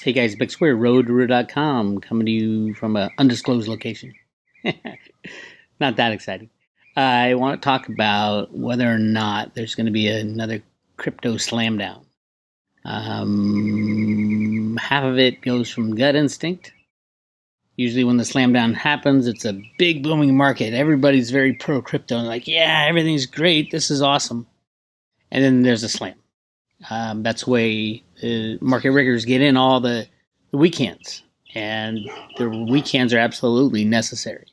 Hey guys, Big Square, roadroo.com, coming to you from an undisclosed location. Not that exciting. I want to talk about whether or not there's going to be another crypto slam down. Half of it goes from gut instinct. Usually when the slam down happens, it's a big booming market. Everybody's very pro crypto and like, yeah, everything's great. This is awesome. And then there's a slam. That's the way market riggers get in all the weekends. And the weekends are absolutely necessary.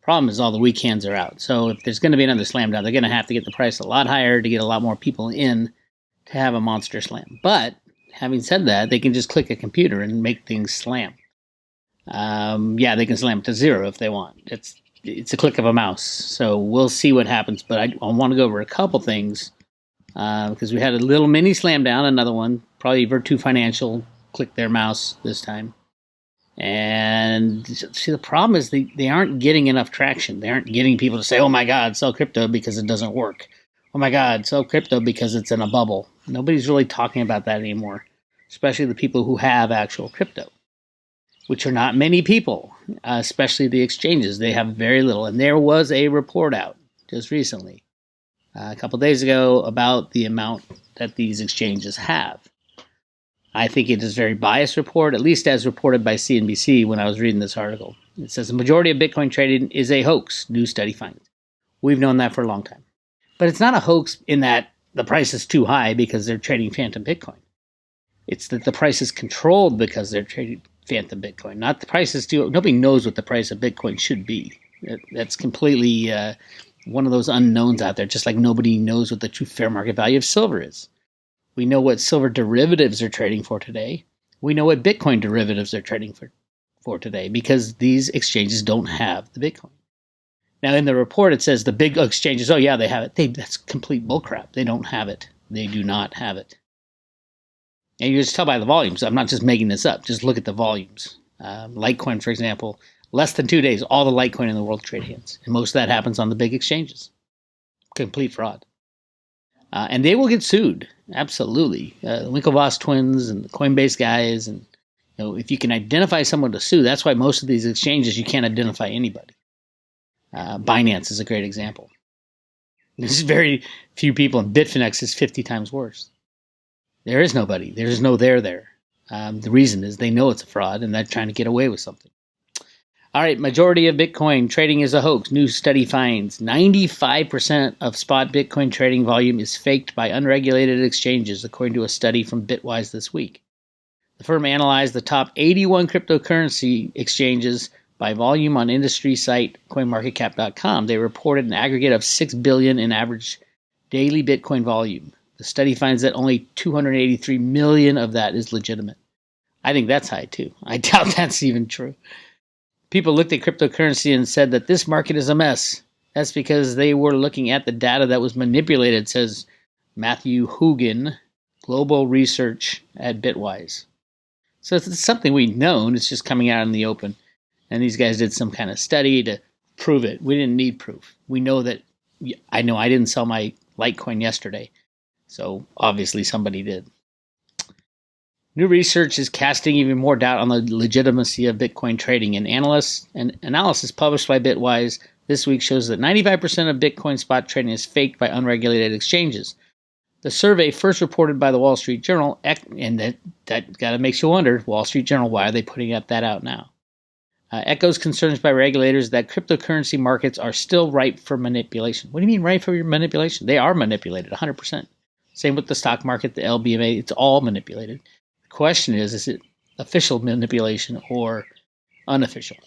Problem is all the weekends are out. So if there's going to be another slam down, they're going to have to get the price a lot higher to get a lot more people in to have a monster slam. But having said that, they can just click a computer and make things slam. They can slam it to zero if they want. It's a click of a mouse. So we'll see what happens. But I want to go over a couple things because we had a little mini slam down, another one, probably Virtu Financial clicked their mouse this time. And see, the problem is they aren't getting enough traction. They aren't getting people to say, oh my God, sell crypto because it doesn't work. Oh my God, sell crypto because it's in a bubble. Nobody's really talking about that anymore, especially the people who have actual crypto, which are not many people, especially the exchanges. They have very little. And there was a report out just recently, a couple days ago, about the amount that these exchanges have. I think it is a very biased report, at least as reported by CNBC when I was reading this article. It says the majority of Bitcoin trading is a hoax, new study finds. We've known that for a long time. But it's not a hoax in that the price is too high because they're trading phantom Bitcoin. It's that the price is controlled because they're trading phantom Bitcoin, not the price is too. Nobody knows what the price of Bitcoin should be. That's completely one of those unknowns out there, just like nobody knows what the true fair market value of silver is. We know what silver derivatives are trading for today. We know what Bitcoin derivatives are trading for today because these exchanges don't have the Bitcoin. Now, in the report, it says the big exchanges, oh, yeah, they have it. That's complete bullcrap. They don't have it. They do not have it. And you just tell by the volumes. I'm not just making this up. Just look at the volumes. Litecoin, for example, less than 2 days, all the Litecoin in the world trade hands. And most of that happens on the big exchanges. Complete fraud. And they will get sued, absolutely. The Winklevoss twins and the Coinbase guys, and if you can identify someone to sue, that's why most of these exchanges you can't identify anybody. Binance is a great example. There's very few people, and Bitfinex is 50 times worse. There is nobody. There's no there. The reason is they know it's a fraud and they're trying to get away with something. All right, majority of Bitcoin trading is a hoax. New study finds 95% of spot Bitcoin trading volume is faked by unregulated exchanges, according to a study from Bitwise this week. The firm analyzed the top 81 cryptocurrency exchanges by volume on industry site CoinMarketCap.com. They reported an aggregate of $6 billion in average daily Bitcoin volume. The study finds that only 283 million of that is legitimate. I think that's high too. I doubt that's even true. People looked at cryptocurrency and said that this market is a mess. That's because they were looking at the data that was manipulated, says Matthew Hoogan, Global Research at Bitwise. So it's something we've known. It's just coming out in the open. And these guys did some kind of study to prove it. We didn't need proof. We know that. I know I didn't sell my Litecoin yesterday. So obviously somebody did. New research is casting even more doubt on the legitimacy of Bitcoin trading. An analysis published by Bitwise this week shows that 95% of Bitcoin spot trading is faked by unregulated exchanges. The survey, first reported by the Wall Street Journal, and that kind of makes you wonder, Wall Street Journal, why are they putting that out now? Echoes concerns by regulators that cryptocurrency markets are still ripe for manipulation. What do you mean ripe for manipulation? They are manipulated, 100%. Same with the stock market, the LBMA, it's all manipulated. The question is it official manipulation or unofficial?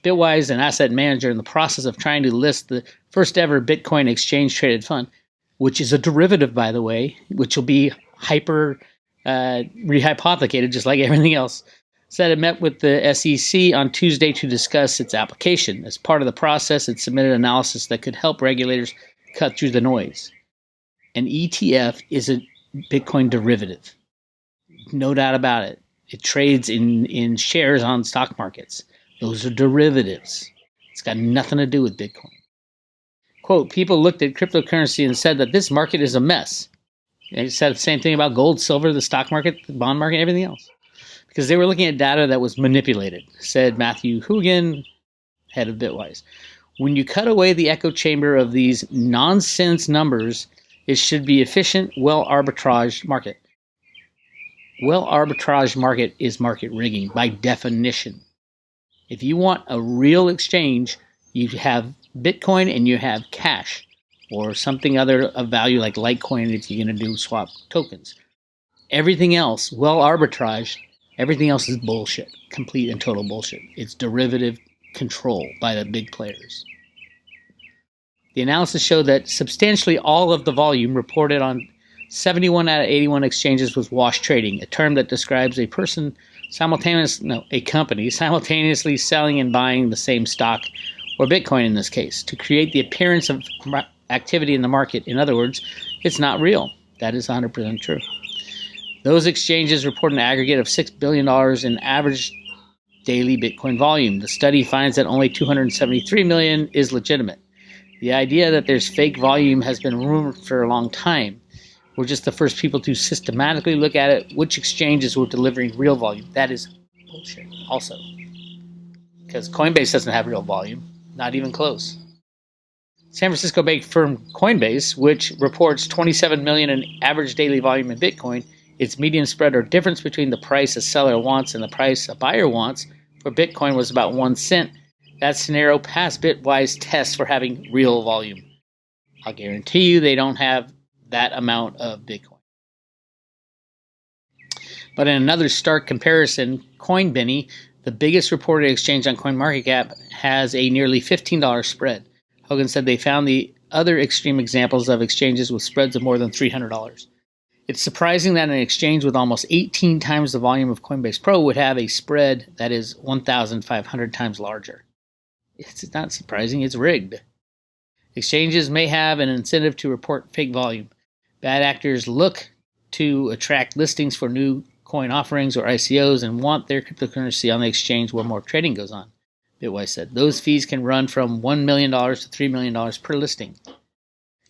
Bitwise, an asset manager in the process of trying to list the first ever Bitcoin exchange traded fund, which is a derivative, by the way, which will be rehypothecated just like everything else, said it met with the SEC on Tuesday to discuss its application. As part of the process, it submitted analysis that could help regulators cut through the noise. An ETF is a Bitcoin derivative. No doubt about it. It trades in shares on stock markets. Those are derivatives. It's got nothing to do with Bitcoin. Quote, people looked at cryptocurrency and said that this market is a mess. They said the same thing about gold, silver, the stock market, the bond market, everything else. because they were looking at data that was manipulated, said Matthew Hugan, head of Bitwise. When you cut away the echo chamber of these nonsense numbers, it should be efficient, well-arbitraged market. Well-arbitraged market is market rigging by definition. If you want a real exchange, you have Bitcoin and you have cash or something other of value like Litecoin if you're going to do swap tokens. Everything else, well-arbitraged, everything else is bullshit, complete and total bullshit. It's derivative control by the big players. The analysis showed that substantially all of the volume reported on 71 out of 81 exchanges was wash trading, a term that describes a company simultaneously selling and buying the same stock, or Bitcoin in this case, to create the appearance of activity in the market. In other words, it's not real. That is 100% true. Those exchanges report an aggregate of $6 billion in average daily Bitcoin volume. The study finds that only 273 million is legitimate. The idea that there's fake volume has been rumored for a long time. We're just the first people to systematically look at it, which exchanges were delivering real volume. That is bullshit also. Because Coinbase doesn't have real volume. Not even close. San Francisco-based firm Coinbase, which reports 27 million in average daily volume in Bitcoin, its median spread or difference between the price a seller wants and the price a buyer wants for Bitcoin was about 1 cent. That scenario passed Bitwise tests for having real volume. I'll guarantee you they don't have that amount of Bitcoin. But in another stark comparison, Coinbase, the biggest reported exchange on CoinMarketCap, has a nearly $15 spread. Hogan said they found the other extreme examples of exchanges with spreads of more than $300. It's surprising that an exchange with almost 18 times the volume of Coinbase Pro would have a spread that is 1,500 times larger. It's not surprising, it's rigged. Exchanges may have an incentive to report fake volume. Bad actors look to attract listings for new coin offerings or ICOs and want their cryptocurrency on the exchange where more trading goes on, Bitwise said. Those fees can run from $1 million to $3 million per listing.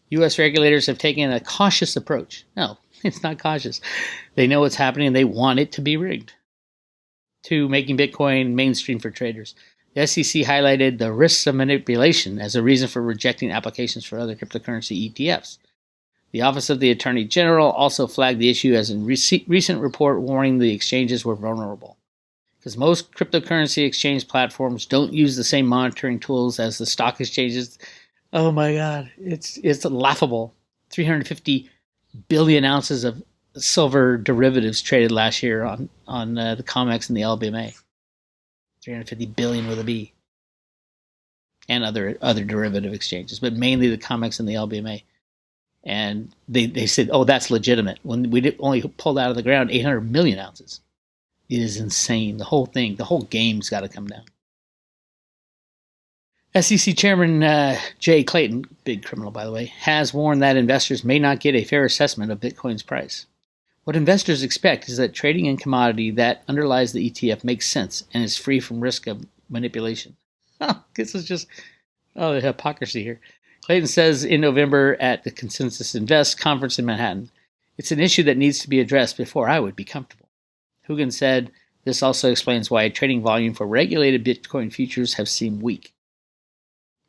U.S. regulators have taken a cautious approach. No, it's not cautious. They know what's happening and they want it to be rigged, to making Bitcoin mainstream for traders. The SEC highlighted the risks of manipulation as a reason for rejecting applications for other cryptocurrency ETFs. The Office of the Attorney General also flagged the issue as a recent report warning the exchanges were vulnerable. Because most cryptocurrency exchange platforms don't use the same monitoring tools as the stock exchanges. Oh my God, it's laughable. 350 billion ounces of silver derivatives traded last year on the COMEX and the LBMA. 350 billion with a B. And other derivative exchanges, but mainly the COMEX and the LBMA. And they said, oh, that's legitimate. When we only pulled out of the ground 800 million ounces. It is insane. The whole game's got to come down. SEC Chairman Jay Clayton, big criminal by the way, has warned that investors may not get a fair assessment of Bitcoin's price. What investors expect is that trading in commodity that underlies the ETF makes sense and is free from risk of manipulation. This is just, the hypocrisy here. Clayton says in November at the Consensus Invest conference in Manhattan, it's an issue that needs to be addressed before I would be comfortable. Hugan said this also explains why trading volume for regulated Bitcoin futures have seemed weak.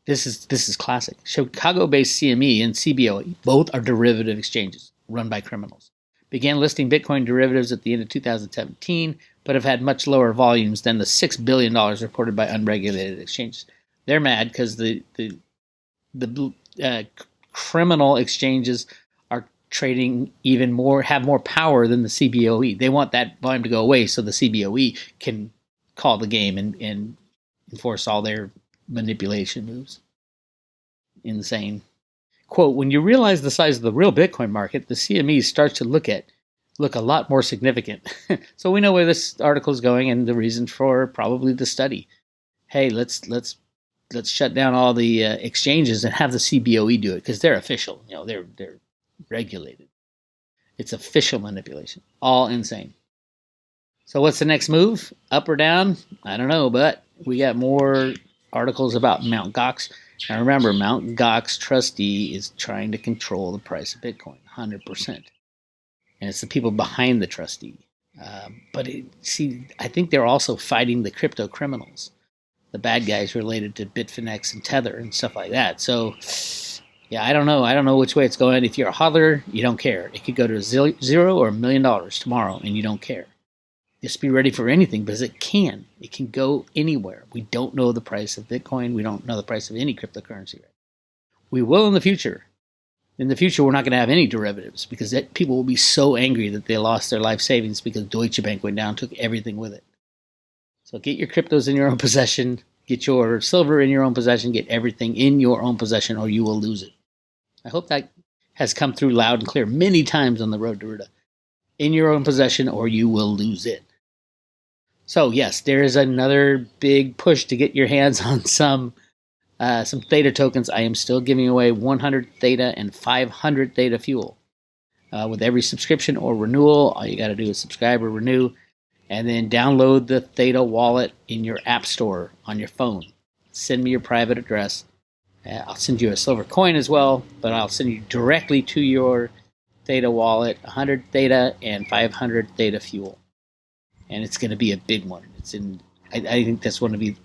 This is classic. Chicago-based CME and CBOE, both are derivative exchanges run by criminals. Began listing Bitcoin derivatives at the end of 2017, but have had much lower volumes than the $6 billion reported by unregulated exchanges. They're mad because the criminal exchanges are trading even more, have more power than the CBOE. They want that volume to go away so the CBOE can call the game and enforce all their manipulation moves. Insane. Quote, when you realize the size of the real Bitcoin market, the CME starts to look a lot more significant. So we know where this article is going and the reason for probably the study. Hey, let's shut down all the exchanges and have the CBOE do it because they're official. They're regulated. It's official manipulation. All insane. So what's the next move? Up or down? I don't know, but we got more articles about Mt. Gox. Now remember, Mt. Gox trustee is trying to control the price of Bitcoin, 100%. And it's the people behind the trustee. But I think they're also fighting the crypto criminals, the bad guys related to Bitfinex and Tether and stuff like that. So, yeah, I don't know. I don't know which way it's going. If you're a hodler, you don't care. It could go to zero or $1 million tomorrow, and you don't care. Just be ready for anything because it can. It can go anywhere. We don't know the price of Bitcoin. We don't know the price of any cryptocurrency. We will in the future. In the future, we're not going to have any derivatives because people will be so angry that they lost their life savings because Deutsche Bank went down and took everything with it. So get your cryptos in your own possession. Get your silver in your own possession. Get everything in your own possession or you will lose it. I hope that has come through loud and clear many times on the road to Ruta. In your own possession or you will lose it. So yes, there is another big push to get your hands on some Theta tokens. I am still giving away 100 Theta and 500 Theta fuel. With every subscription or renewal, all you got to do is subscribe or renew, and then download the Theta wallet in your app store on your phone. Send me your private address. I'll send you a silver coin as well, but I'll send you directly to your Theta wallet 100 Theta and 500 Theta fuel. And it's going to be a big one. I think that's going to be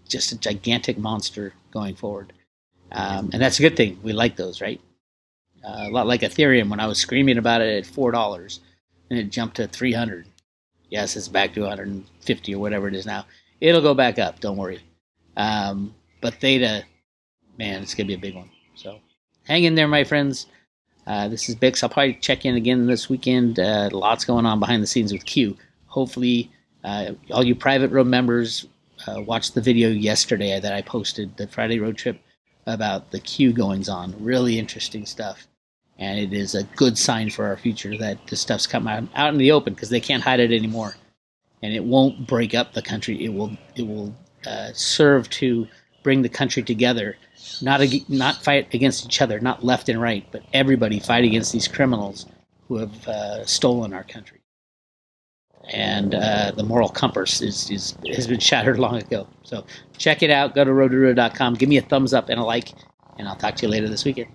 just a gigantic monster going forward. And that's a good thing. We like those, right? A lot like Ethereum when I was screaming about it at $4 and it jumped to 300. Yes, it's back to 150 or whatever it is now. It'll go back up. Don't worry. But Theta, man, it's going to be a big one. So hang in there, my friends. This is Bix. I'll probably check in again this weekend. Lots going on behind the scenes with Q. Hopefully, all you private road members watched the video yesterday that I posted, the Friday road trip, about the Q goings on. Really interesting stuff. And it is a good sign for our future that this stuff's coming out in the open because they can't hide it anymore. And it won't break up the country. It will serve to bring the country together, not fight against each other, not left and right, but everybody fight against these criminals who have stolen our country. And the moral compass has been shattered long ago. So check it out. Go to roadtoro.com. Give me a thumbs up and a like, and I'll talk to you later this weekend.